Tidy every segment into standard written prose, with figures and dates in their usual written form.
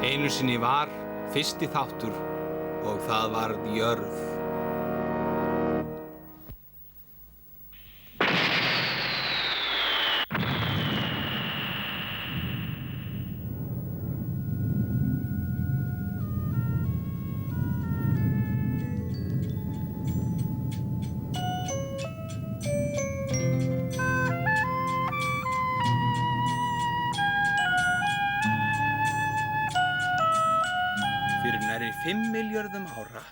Einu sinni var fyrsti þáttur og það varð jörð. Fyrir nærri 5 milljörðum ára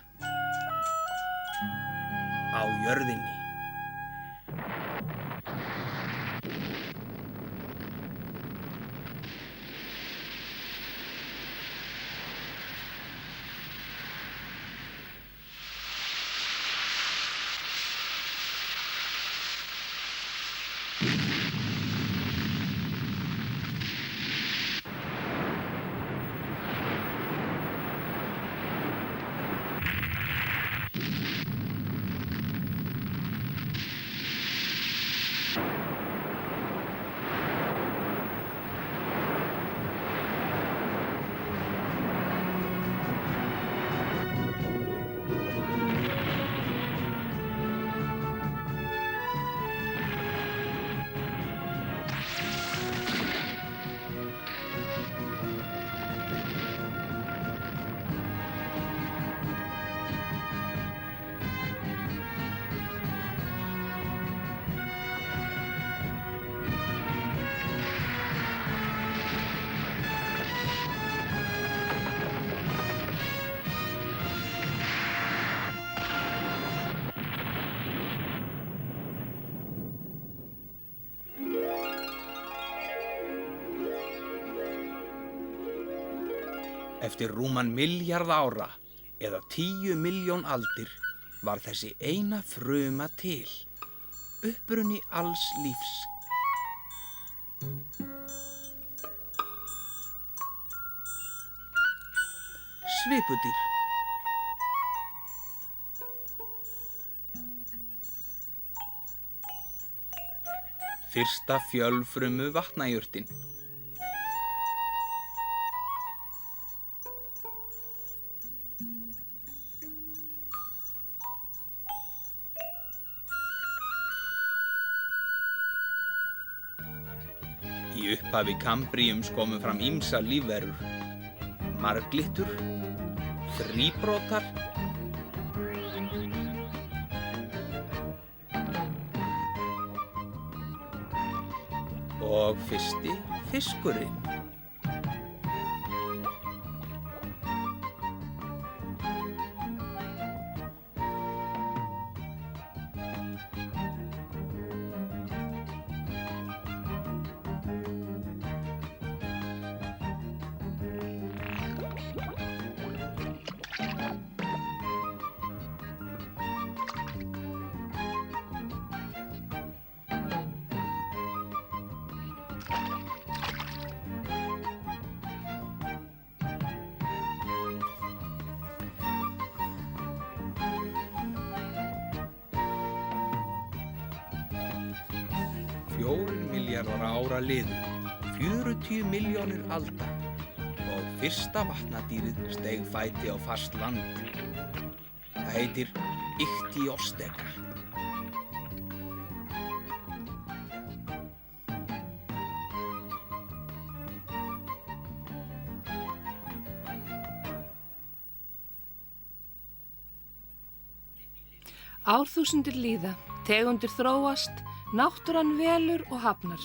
á jörðinni. Eftir rúman milljarð ára eða 10 milljón aldir var þessi eina fruma til, uppruni alls lífs. Svipudýr. Fyrsta fjölfrumu vatnajurtin. Í upphafi Kambríums komu fram ýmsar lífverur, marglyttur, þríbrotar og fyrsti fiskurinn. Fjórir milljarðar ára liðu, 40 milljónir alda og fyrsta vatnadýrið steig fæti á fast land. Það heitir Ichthyosteca. Árþúsundir líða, tegundir þróast, náttúran velur og hafnar.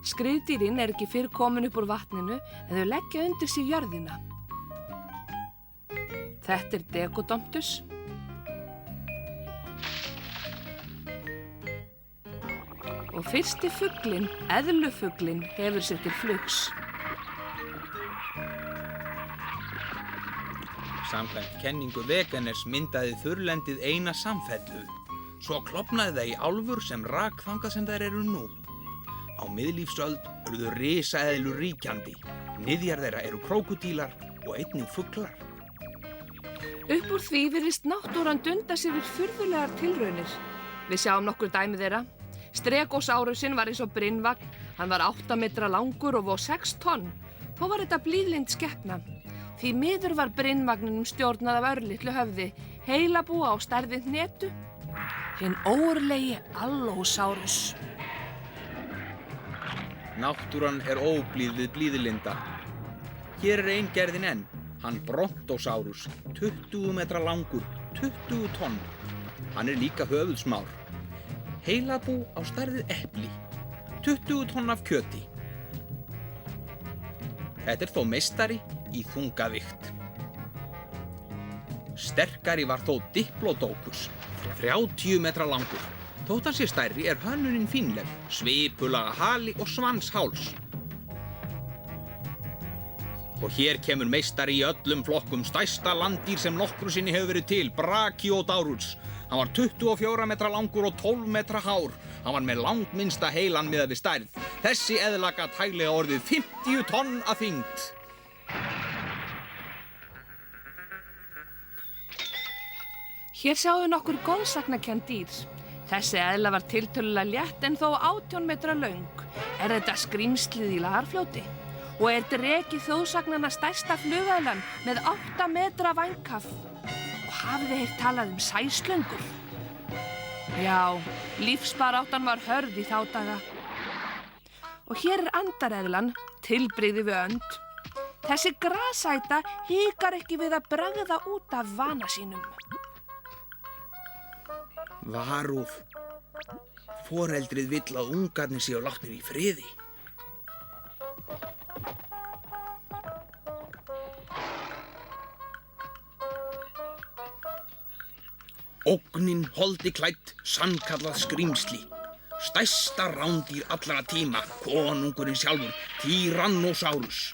Skriðdýrin ekki fyrr komin upp úr vatninu en þau leggja undir sig jörðina. Þetta Decodomptus. Og fyrsti fuglinn, eðlufuglinn, hefur sér til flugs. Samkvæmt kenningu Wegeners myndaði þurrlendið eina samfellu. Svo klofnaði það í álfur sem rak þangað sem þær eru nú. Á miðlífsöld urðu risaeðlur ríkjandi. Niðjar þeirra eru krókódílar og einnig fuglar. Upp úr því virðist náttúran dunda sér við furðulegar tilraunir. Við sjáum nokkur dæmi þeirra. Stegósaurusinn var eins og brinnvagn. Hann var 8 metra langur og vó 6 tonn. Þó var þetta blíðlynd skepna. Því miður var brinnvagninum stjórnað af örlitlu höfði, heilabúa á stærð við hnetu, hinn ógurlegi Allosaurus. Náttúran er óblíð við blíðlynda. Hér er ein gerðin enn, hann Brontosaurus, 20 metra langur, 20 tonn. Hann er líka höfuðsmár. Heilabú á stærð við epli, 20 tonn af kjöti. Þetta er þó meistari í þungavíkt. Sterkari var þó Diplodocus, 30 metra langur. Þótt hann sé stærri er hönnunin fínleg, svipulaga hali og svansháls. Og hér kemur meistari í öllum flokkum, stærsta landdýr sem nokkru sinni hefur verið til, Brachiosaurus. Hann var 24 metra langur og 12 metra hár. Hann var með langminnsta heilan miðað við stærð. Þessi eðla gat hæglega orðið 50 tonn að þyngd. Hér sjáum við nokkur góðsagnakennd dýr. Þessi eðla var tiltölulega létt en þó 18 metra löng. Er þetta skrímslið í Lagarfljóti? Og er dreki þjóðsagnanna stærsta flugeðlan með 8 metra vængkaf? Og hafið þið heyrt talað um sæslöngur? Já, lífsbaráttan var hörð í þá daga. Og hér er andareðlan, tilbrigði við önd. Þessi grasæta hikar ekki við að bragða út af vana sínum. Varúð. Foreldrið vill að ungarnir séu látnir í friði. Ógnin holdi klædd, sannkallað skrímsli. Stærsta rándýr allra tíma, konungurinn sjálfur, Tyrannosaurus.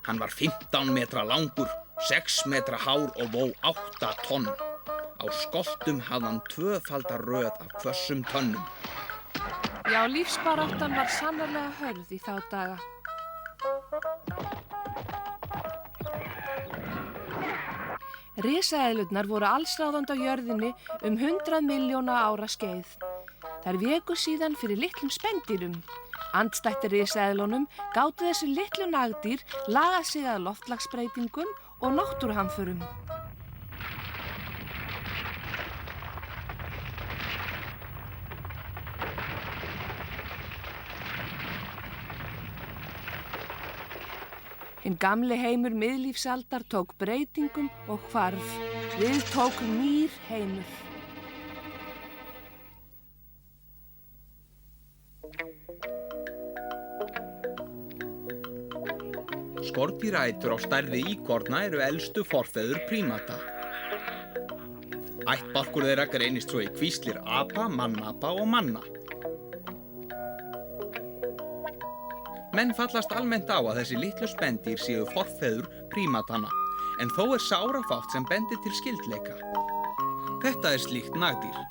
Hann var 15 metra langur, 6 metra hár og vó 8 tonn. Á skoltum hafði hann tvöfalda röð af hvössum tönnum. Já, lífsbaráttan var sannarlega hörð í þá daga. Risaeðlurnar voru allsráðandi á jörðinni 100 milljóna ára skeið. Þær véku síðan fyrir litlum spendýrum. Andstættir risaeðlunum gátu þessi litlu nagdýr lagað sig að loftslagsbreytingum og náttúruhamförum. Hinn gamli heimur miðlífsaldar tók breytingum og hvarf. Við tók nýr heimur. Skordýraætur á stærð við íkorna eru elstu forfeður prímata. Ættbálkur þeirra greinist svo í kvíslir apa, mannapa og manna. Menn fallast almennt á að þessi litlu spendýr séu forfeður prímatana, en þó er sárafátt sem bendir til skyldleika. Þetta er slíkt nagdýr.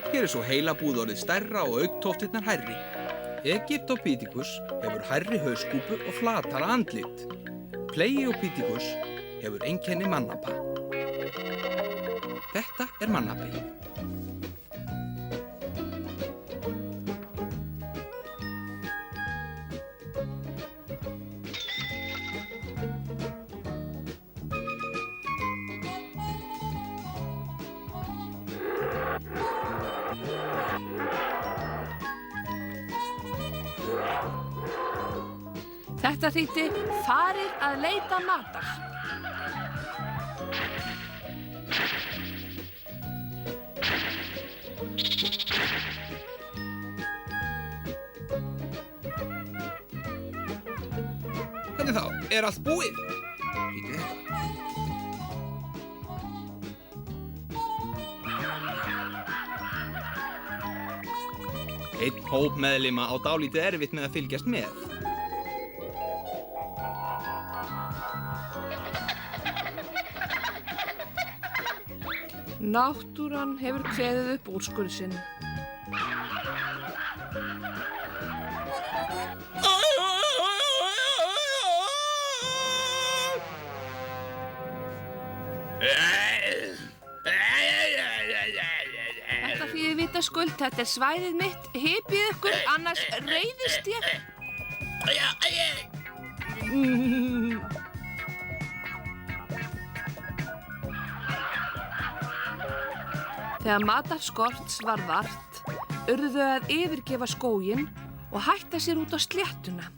Hér er svo heilabúð orðið stærra og augntóftirnar hærri. Egyptopithecus hefur hærri hauskúpu og flatara andlit. Pleiopithecus hefur einkenni mannapa. Þetta er mannapi. Þetta þýddi farið að leita matar. Hvernig þá? Er allt búið? Bíddu þetta. Einn hóp meðlima á dálítið erfitt með að fylgjast með. Náttúran hefur kveðið upp úrskurð sinn. Þetta þýðir Vitaskuld, þetta svæðið mitt, hypið ykkur, annars reiðist ég. Þegar matarskorts var vart, urðu þau að yfirgefa skóginn og hætta sér út á sléttuna.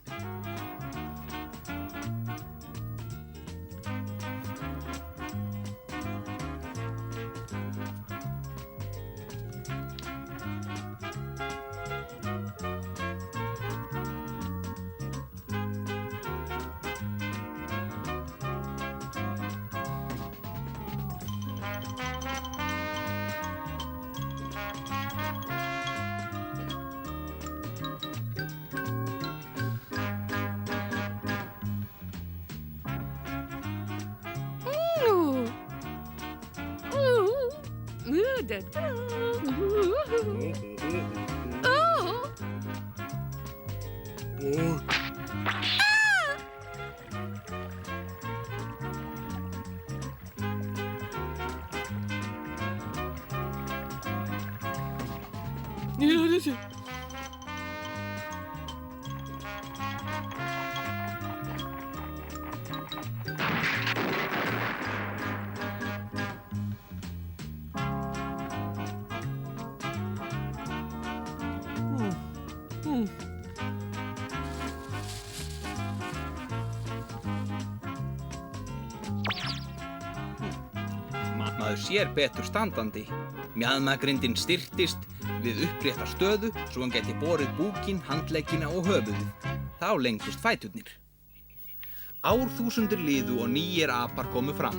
Maður sér betur standandi. Mjaðmagrindin styrktist við upprétta stöðu svo hann gæti borið búkinn, handleggina og höfuðið. Þá lengdust fæturnir. Árþúsundir liðu og nýir apar komu fram.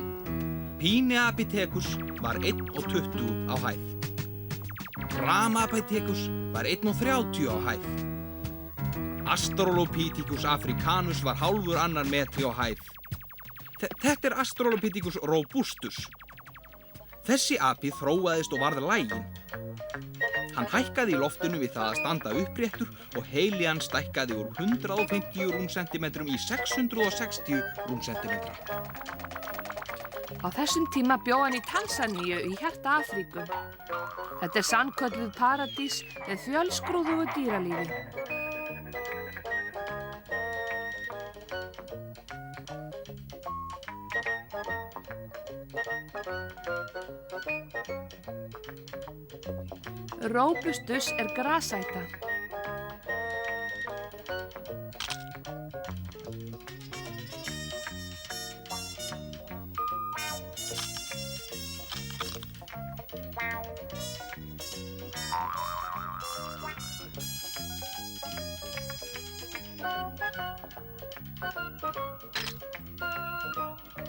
Píneapithecus var 1,20 á hæð. Ramapithecus var 1,30 á hæð. Australopithecus africanus var hálfur annar metri á hæð. Þetta er Australopithecus robustus. Þessi api þróaðist og varð laginn. Hann hækkaði í loftinu við það að standa uppréttur og heili hann stækkaði úr 150 rúmsentimetrum í 660 rúmsentimetra. Á þessum tíma bjó hann í Tansaníu í hjarta Afríku. Þetta er sannkölluð paradís með fjölskrúðugu dýralífi. Robustus er grasæta.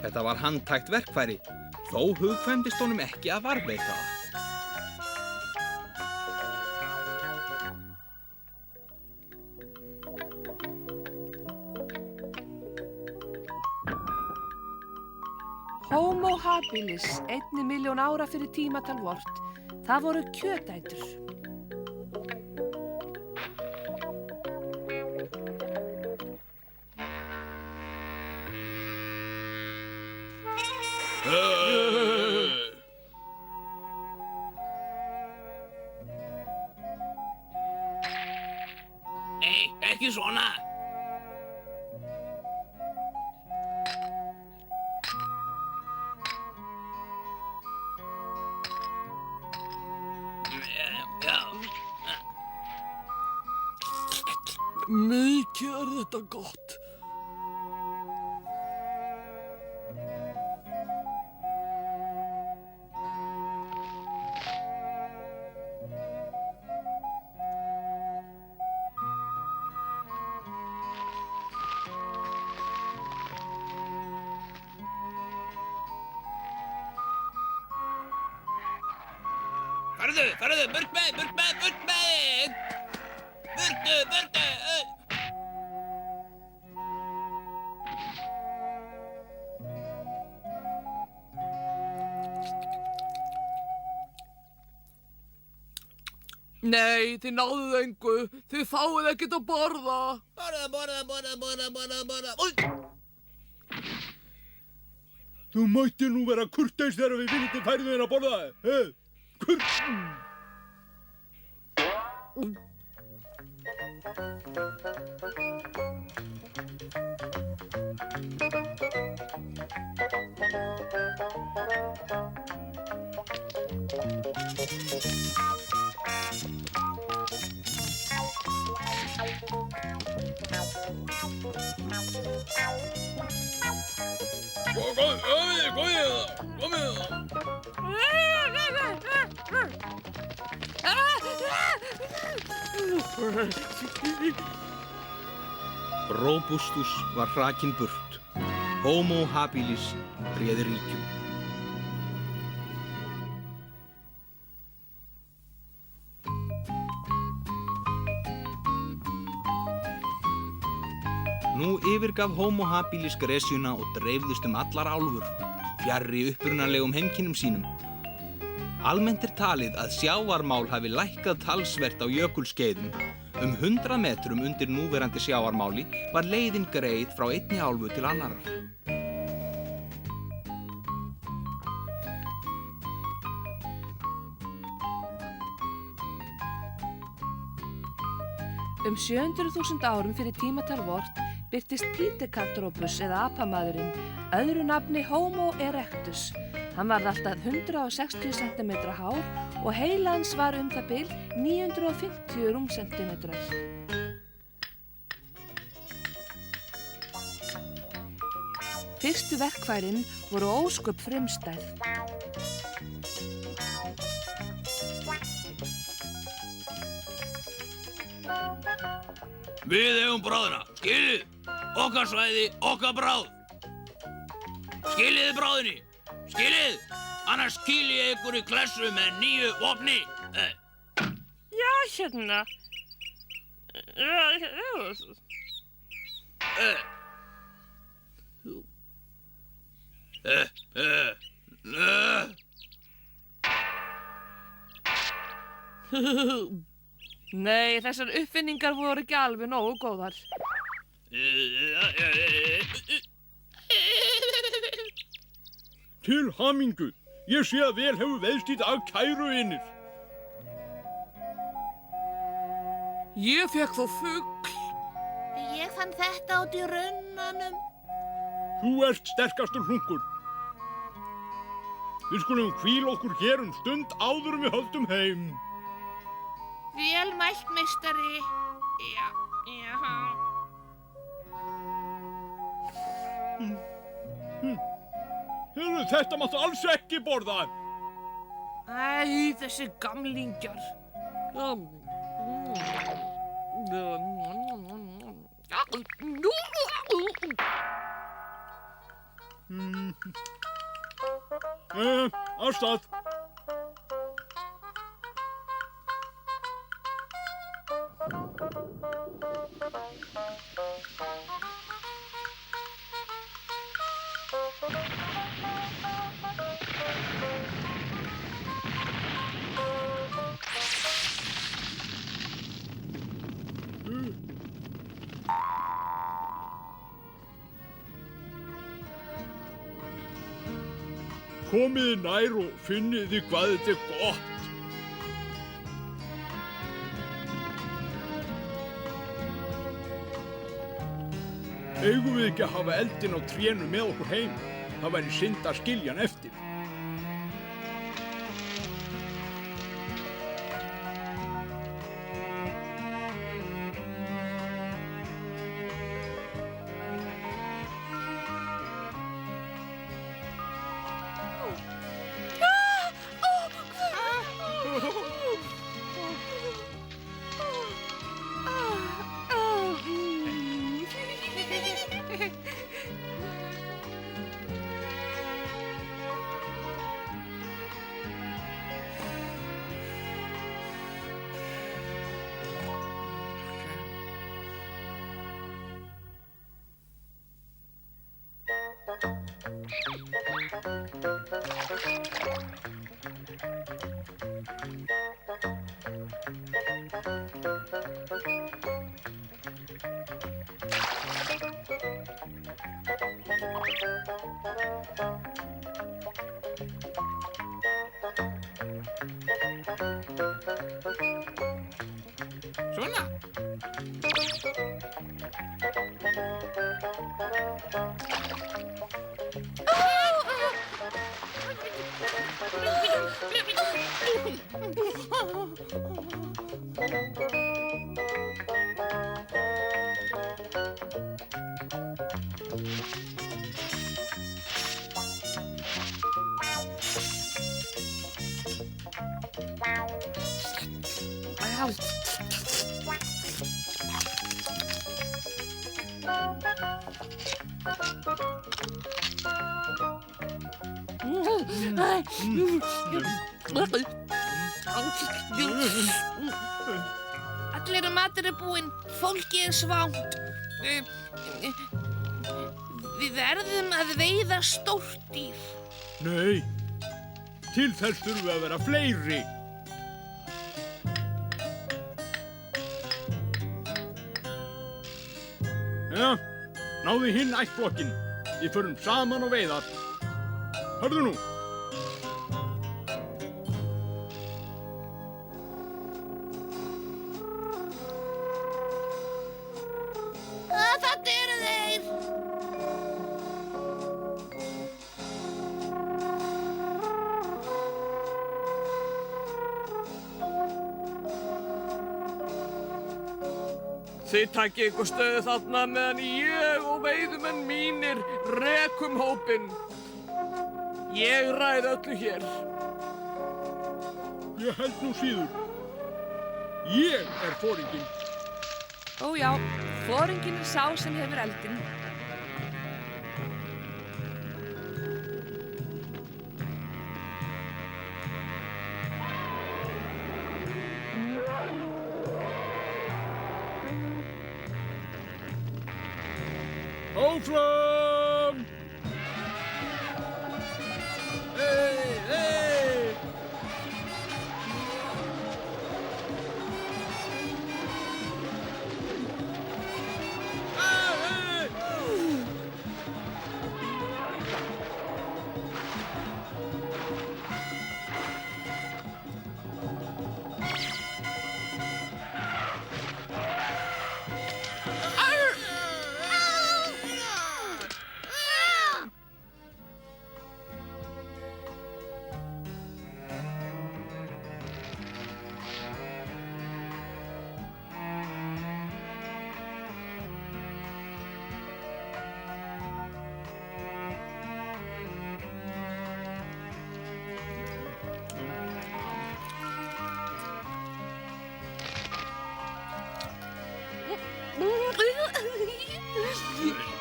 Þetta var handhægt verkfæri, þó hugkvæmdist honum ekki að varðveita það. Homo habilis, 1 milljón ára fyrir tímatal vort, það voru kjötætur. Nei, ekki svona! Mikið er þetta gott. Farðu, burt með! Burtu! Nei, þið náðuð engu. Þið fáið ekkert að borða. Borða. Þú mættir nú vera kurteis þegar við viljum færðu þér að borða. Róbustus var hrakinn burt. Homo habilis réði ríkjum. Nú yfirgaf Homo habilis Gresjuna og dreifðust allar álfur, fjarri upprunalegum heimkynnum sínum. Almennt talið að sjávarmál hafi lækkað talsvert á jökulskeiðum. 100 metrum undir núverandi sjávarmáli var leiðin greið frá einni álfu til annarar. Um 700.000 árum fyrir tímatal vort birtist Pithecanthropus eða apamaðurinn, öðru nafni Homo erectus. Hann varð alltaf 160 cm hár og heila hans var það bil 950 rúmsentimetrar. Fyrstu verkfærin voru ósköp frumstæð. Við eigum bráðina, skilið! Okkar svæði, okkar bráð! Skiliði bráðinni! Skilið! Annars skili ég ykkur í klessu með nýju vopni! Já, hérna. Nei, þessar uppfinningar voru ekki alveg nógu góðar. Til hamingju! Ég sé að vel hefur veðst í dag, kæru vinir. Ég fekk þó fugl. Ég fann þetta út í runnanum. Þú ert sterkastur hlunkur. Við skulum hvíla okkur hér stund áður en við höldum heim. Vel mælt, meistari. Já. Heyrðu, þetta máttu alls ekki borða. Æ, þessi gamlingjar. Af stað. Komiði nær og finniði hvað þetta er gott. Eigum við ekki að hafa eldinn á trénu með okkur heim? Það væri synd að skilja hann eftir. Allir matur búinn, fólkið svangt. Við verðum að veiða stórt dýr. Nei, til þess þurfum við að vera fleiri. Já, náðu hinn ættflokkinn. Við förum saman og veiðar. Hörðu nú. Þarna eru þeir. Þið takið ykkur stöðu þarna meðan ég og veiðumenn mínir rekum hópinn. Ég ræð öllu hér. Ég held nú síður. Ég er foringinn. Ó já, foringinn er sá sem hefur eldinn. Áfram! Hey, hey! Hey, hey!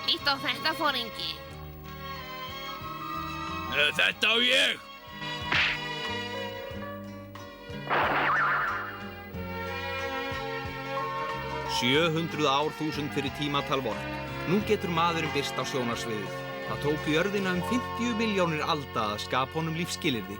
Lít á þetta, foringi. Þetta á ég! $700.000 fyrir tímatal vort. Nú getur maðurinn birst á sjónarsviðið. Það tók jörðina 50 milljónir alda að skapa honum lífsskilyrði.